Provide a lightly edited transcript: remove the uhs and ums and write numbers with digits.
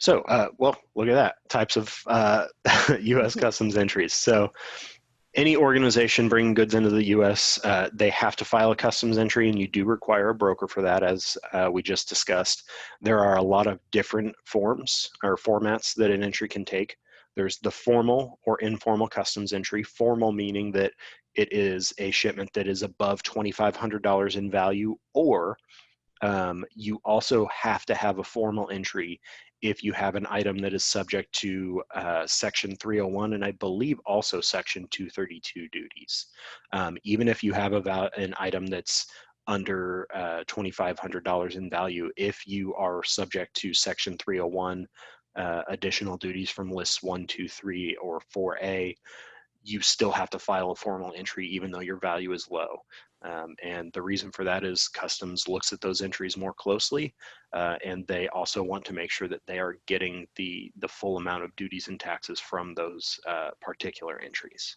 Well, look at that. Types of U.S. customs entries. So any organization bringing goods into the U.S., they have to file a customs entry, and you do require a broker for that, as we just discussed. There are a lot of different forms or formats that an entry can take. There's the formal or informal customs entry. Formal meaning that it is a shipment that is above $2,500 in value, or you also have to have a formal entry if you have an item that is subject to Section 301 and I believe also Section 232 duties. Even if you have an item that's under $2,500 in value, if you are subject to Section 301 additional duties from lists 1, 2, 3, or 4A, you still have to file a formal entry even though your value is low. And the reason for that is customs looks at those entries more closely, and they also want to make sure that they are getting the full amount of duties and taxes from those particular entries.